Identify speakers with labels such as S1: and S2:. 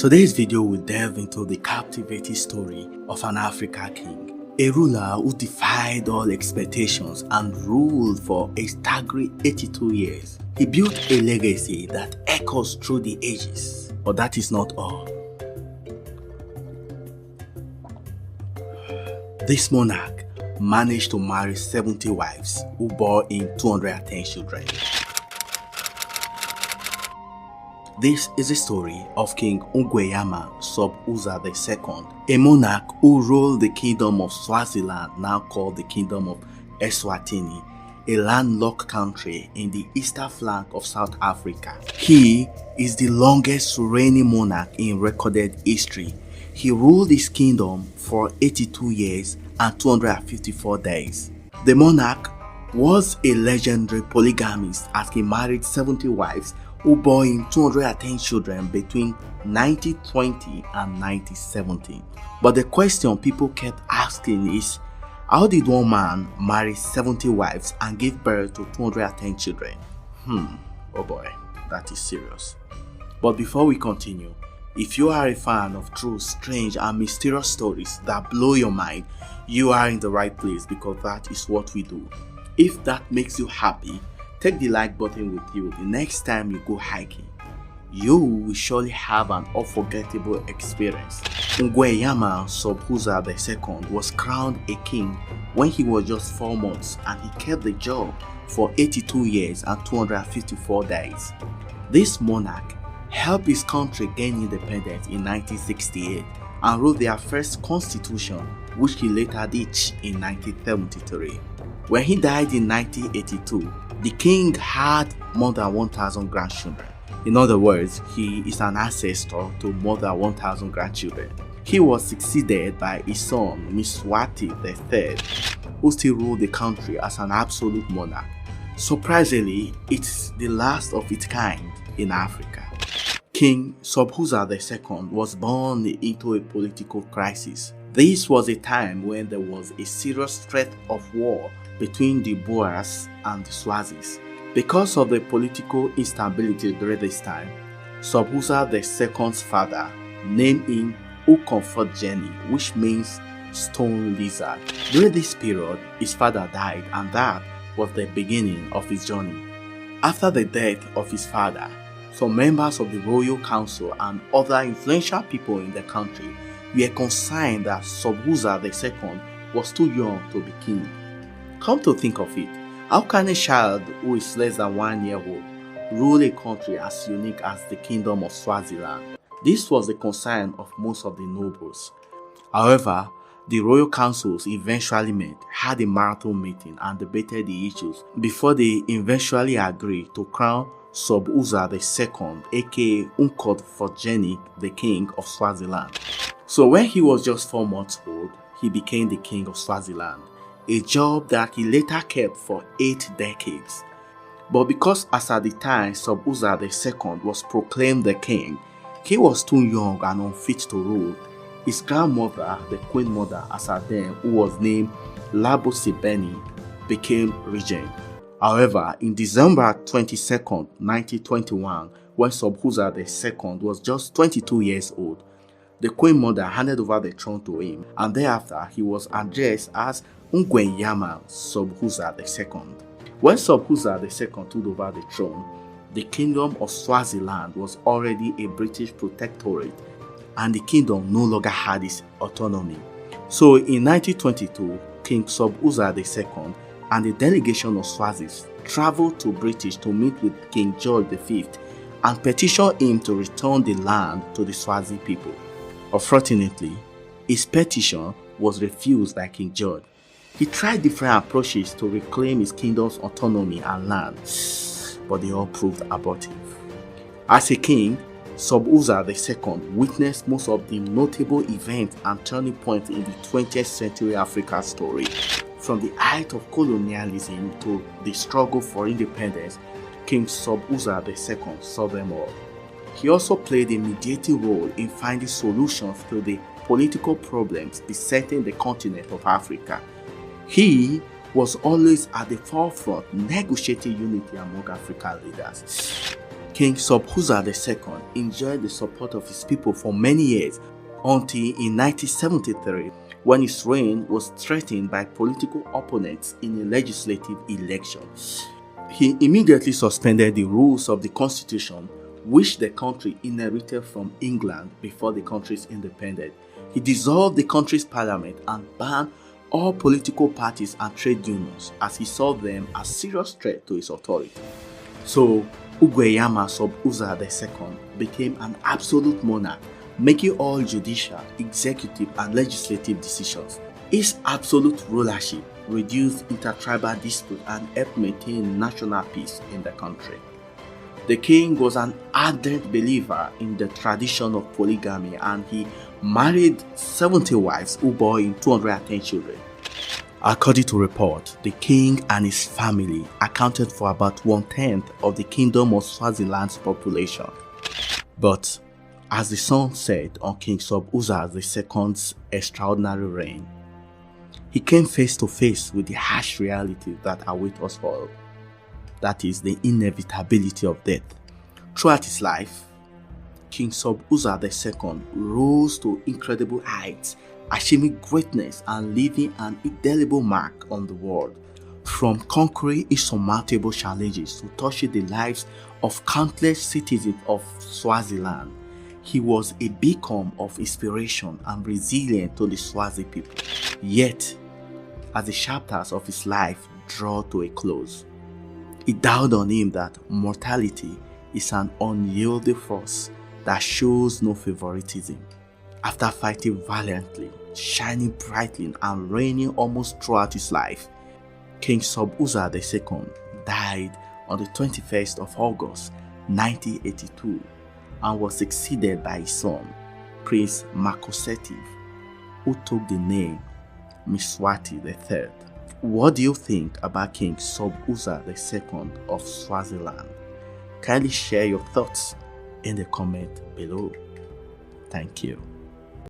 S1: Today's video will delve into the captivating story of an African king, a ruler who defied all expectations and ruled for a staggering 82 years. He built a legacy that echoes through the ages. But that is not all. This monarch managed to marry 70 wives who bore him 210 children. This is the story of King Ngwenyama Sobhuza II, a monarch who ruled the Kingdom of Swaziland, now called the Kingdom of Eswatini, a landlocked country in the eastern flank of South Africa. He is the longest reigning monarch in recorded history. He ruled his kingdom for 82 years and 254 days. The monarch was a legendary polygamist as he married 70 wives who bore him 210 children between 1920 and 1970. But the question people kept asking is, how did one man marry 70 wives and give birth to 210 children? Oh boy, that is serious. But before we continue, if you are a fan of true, strange and mysterious stories that blow your mind, you are in the right place because that is what we do. If that makes you happy, take the like button with you the next time you go hiking. You will surely have an unforgettable experience. Ngwenyama Sobhuza II was crowned a king when he was just 4 months, and he kept the job for 82 years and 254 days. This monarch helped his country gain independence in 1968 and wrote their first constitution, which he later ditched in 1973. When he died in 1982, the king had more than 1,000 grandchildren. In other words, he is an ancestor to more than 1,000 grandchildren. He was succeeded by his son, Mysterypedia III, who still ruled the country as an absolute monarch. Surprisingly, it's the last of its kind in Africa. King Sobhuza II was born into a political crisis. This was a time when there was a serious threat of war between the Boers and the Swazis. Because of the political instability during this time, Sobhuza II's father named him Ngwenyama, which means stone lizard. During this period, his father died, and that was the beginning of his journey. After the death of his father, some members of the royal council and other influential people in the country were concerned that Sobhuza II was too young to be king. Come to think of it, how can a child who is less than 1 year old rule a country as unique as the Kingdom of Swaziland? This was the concern of most of the nobles. However, the royal councils eventually met, had a marathon meeting and debated the issues before they eventually agreed to crown Sobhuza II, aka Ngwenyama, the king of Swaziland. So when he was just 4 months old, he became the king of Swaziland, a job that he later kept for 8 decades. But because as at the time Sobhuza II was proclaimed the king, he was too young and unfit to rule, his grandmother, the queen mother as at then, who was named Labosibeni, became regent. However, in December 22nd, 1921, when Sobhuza II was just 22 years old, the queen mother handed over the throne to him, and thereafter he was addressed as Ngwenyama Sobhuza II. When Sobhuza II took over the throne, the Kingdom of Swaziland was already a British protectorate, and the kingdom no longer had its autonomy. So in 1922, King Sobhuza II and the delegation of Swazis traveled to British to meet with King George V and petition him to return the land to the Swazi people. Unfortunately, his petition was refused by King George. He tried different approaches to reclaim his kingdom's autonomy and land, but they all proved abortive. As a king, Sobhuza II witnessed most of the notable events and turning points in the 20th century Africa story. From the height of colonialism to the struggle for independence, King Sobhuza II saw them all. He also played a mediating role in finding solutions to the political problems besetting the continent of Africa. He was always at the forefront negotiating unity among African leaders. King Sobhuza II enjoyed the support of his people for many years until in 1973, when his reign was threatened by political opponents in a legislative election. He immediately suspended the rules of the constitution, which the country inherited from England before the country's independence. He dissolved the country's parliament and banned all political parties and trade unions, as he saw them as serious threat to his authority. So, Ngwenyama Sobhuza II became an absolute monarch, making all judicial, executive, and legislative decisions. His absolute rulership reduced intertribal disputes and helped maintain national peace in the country. The king was an ardent believer in the tradition of polygamy, and he married 70 wives who bore him 210 children. According to report, the king and his family accounted for about 1/10 of the Kingdom of Swaziland's population. But as the sun set on King Sobhuza II's extraordinary reign, he came face to face with the harsh reality that awaits us all. That is the inevitability of death. Throughout his life, King Sobhuza II rose to incredible heights, achieving greatness and leaving an indelible mark on the world. From conquering insurmountable challenges to touching the lives of countless citizens of Swaziland, he was a beacon of inspiration and resilience to the Swazi people. Yet, as the chapters of his life draw to a close, it dawned on him that mortality is an unyielding force that shows no favoritism. After fighting valiantly, shining brightly, and reigning almost throughout his life, King Sobhuza II died on the 21st of August 1982 and was succeeded by his son, Prince Makhosetive, who took the name Mswati III. What do you think about King Sobhuza II of Swaziland? Kindly share your thoughts in the comment below. Thank you.